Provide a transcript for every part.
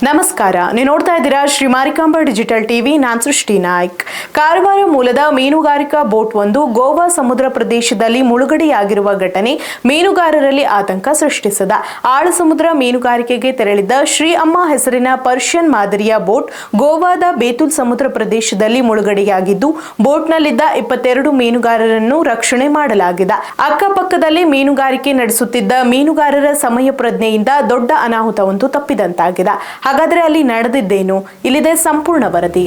ನಮಸ್ಕಾರ, ನೀವು ನೋಡ್ತಾ ಇದ್ದೀರಾ ಶ್ರೀ ಮಾರಿಕಾಂಬಾ ಡಿಜಿಟಲ್ ಟಿವಿ. ನಾನು ಸೃಷ್ಟಿ ನಾಯ್ಕ್. ಕಾರವಾರ ಮೂಲದ ಮೀನುಗಾರಿಕಾ ಬೋಟ್ ಒಂದು ಗೋವಾ ಸಮುದ್ರ ಪ್ರದೇಶದಲ್ಲಿ ಮುಳುಗಡೆಯಾಗಿರುವ ಘಟನೆ ಮೀನುಗಾರರಲ್ಲಿ ಆತಂಕ ಸೃಷ್ಟಿಸಿದೆ. ಆಳ ಸಮುದ್ರ ಮೀನುಗಾರಿಕೆಗೆ ತೆರಳಿದ್ದ ಶ್ರೀ ಅಮ್ಮ ಹೆಸರಿನ ಪರ್ಷಿಯನ್ ಮಾದರಿಯ ಬೋಟ್ ಗೋವಾದ ಬೇತುಲ್ ಸಮುದ್ರ ಪ್ರದೇಶದಲ್ಲಿ ಮುಳುಗಡೆಯಾಗಿದ್ದು, ಬೋಟ್ನಲ್ಲಿದ್ದ 22 ಮೀನುಗಾರರನ್ನು ರಕ್ಷಣೆ ಮಾಡಲಾಗಿದೆ. ಅಕ್ಕಪಕ್ಕದಲ್ಲಿ ಮೀನುಗಾರಿಕೆ ನಡೆಸುತ್ತಿದ್ದ ಮೀನುಗಾರರ ಸಮಯ ಪ್ರಜ್ಞೆಯಿಂದ ದೊಡ್ಡ ಅನಾಹುತವೊಂದು ತಪ್ಪಿದಂತಾಗಿದೆ. ಹಾಗಾದ್ರೆ ಅಲ್ಲಿ ನಡೆದಿದ್ದೇನು? ಇಲ್ಲಿದೆ ಸಂಪೂರ್ಣ ವರದಿ.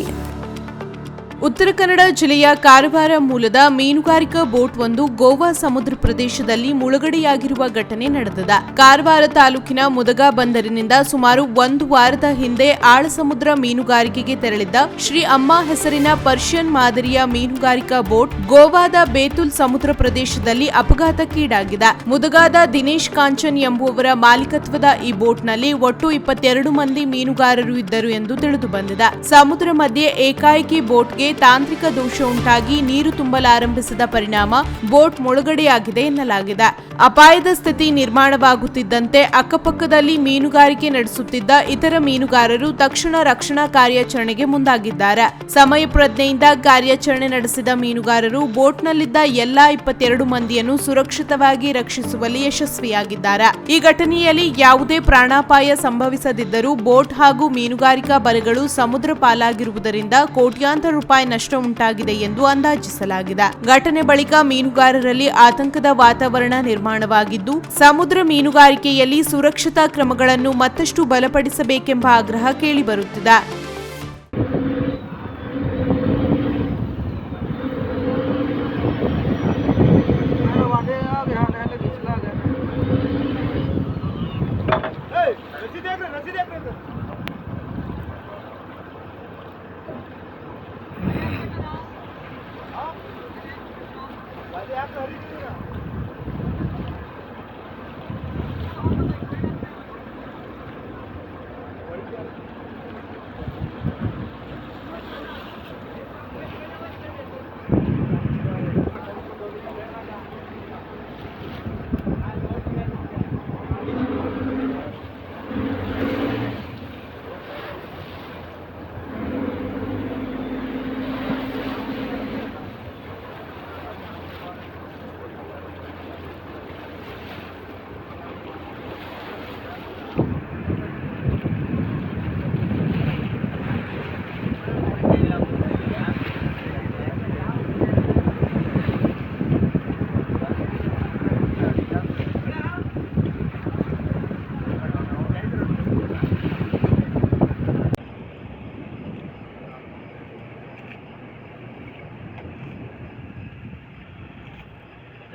ಉತ್ತರ ಕನ್ನಡ ಜಿಲ್ಲೆಯ ಕಾರವಾರ ಮೂಲದ ಮೀನುಗಾರಿಕಾ ಬೋಟ್ ಒಂದು ಗೋವಾ ಸಮುದ್ರ ಪ್ರದೇಶದಲ್ಲಿ ಮುಳುಗಡೆಯಾಗಿರುವ ಘಟನೆ ನಡೆದಿದೆ. ಕಾರವಾರ ತಾಲೂಕಿನ ಮುದಗಾ ಬಂದರಿನಿಂದ ಸುಮಾರು 1 ವಾರದ ಹಿಂದೆ ಆಳ ಸಮುದ್ರ ಮೀನುಗಾರಿಕೆಗೆ ತೆರಳಿದ್ದ ಶ್ರೀ ಅಮ್ಮ ಹೆಸರಿನ ಪರ್ಷಿಯನ್ ಮಾದರಿಯ ಮೀನುಗಾರಿಕಾ ಬೋಟ್ ಗೋವಾದ ಬೇತುಲ್ ಸಮುದ್ರ ಪ್ರದೇಶದಲ್ಲಿ ಅಪಘಾತಕ್ಕೀಡಾಗಿದೆ. ಮುದಗಾದ ದಿನೇಶ್ ಕಾಂಚನ್ ಎಂಬುವವರ ಮಾಲೀಕತ್ವದ ಈ ಬೋಟ್ನಲ್ಲಿ ಒಟ್ಟು 22 ಮಂದಿ ಮೀನುಗಾರರು ಇದ್ದರು ಎಂದು ತಿಳಿದು ಬಂದಿದೆ. ಸಮುದ್ರ ಮಧ್ಯೆ ಏಕಾಏಕಿ ಬೋಟ್ಗೆ ತಾಂತ್ರಿಕ ದೋಷ ಉಂಟಾಗಿ ನೀರು ತುಂಬಲಾರಂಭಿಸಿದ ಪರಿಣಾಮ ಬೋಟ್ ಮುಳುಗಡೆಯಾಗಿದೆ ಎನ್ನಲಾಗಿದೆ. ಅಪಾಯದ ಸ್ಥಿತಿ ನಿರ್ಮಾಣವಾಗುತ್ತಿದ್ದಂತೆ ಅಕ್ಕಪಕ್ಕದಲ್ಲಿ ಮೀನುಗಾರಿಕೆ ನಡೆಸುತ್ತಿದ್ದ ಇತರ ಮೀನುಗಾರರು ತಕ್ಷಣ ರಕ್ಷಣಾ ಕಾರ್ಯಾಚರಣೆಗೆ ಮುಂದಾಗಿದ್ದಾರೆ. ಸಮಯ ಪ್ರಜ್ಞೆಯಿಂದ ಕಾರ್ಯಾಚರಣೆ ನಡೆಸಿದ ಮೀನುಗಾರರು ಬೋಟ್ನಲ್ಲಿದ್ದ ಎಲ್ಲಾ 22 ಮಂದಿಯನ್ನು ಸುರಕ್ಷಿತವಾಗಿ ರಕ್ಷಿಸುವಲ್ಲಿ ಯಶಸ್ವಿಯಾಗಿದ್ದಾರೆ. ಈ ಘಟನೆಯಲ್ಲಿ ಯಾವುದೇ ಪ್ರಾಣಾಪಾಯ ಸಂಭವಿಸದಿದ್ದರೂ ಬೋಟ್ ಹಾಗೂ ಮೀನುಗಾರಿಕಾ ಬಲೆಗಳು ಸಮುದ್ರ ಪಾಲಾಗಿರುವುದರಿಂದ ಕೋಟ್ಯಾಂತರ ರೂಪಾಯಿ ನಷ್ಟ ಉಂಟಾಗಿದೆ ಎಂದು ಅಂದಾಜಿಸಲಾಗಿದೆ. ಘಟನೆ ಬಳಿಕ ಮೀನುಗಾರರಲ್ಲಿ ಆತಂಕದ ವಾತಾವರಣ ನಿರ್ಮಾಣವಾಗಿದ್ದು, ಸಮುದ್ರ ಮೀನುಗಾರಿಕೆಯಲ್ಲಿ ಸುರಕ್ಷತಾ ಕ್ರಮಗಳನ್ನು ಮತ್ತಷ್ಟು ಬಲಪಡಿಸಬೇಕೆಂಬ ಆಗ್ರಹ ಕೇಳಿಬರುತ್ತಿದೆ.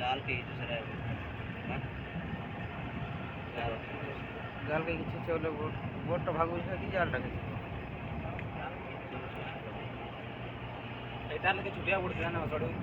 जाल के दूसरा जाल के কিছু চলে বোটটা ভাগ হইছে কি জালটাকে এটা লাগে ছুটিয়া পড়ছে না সড়ক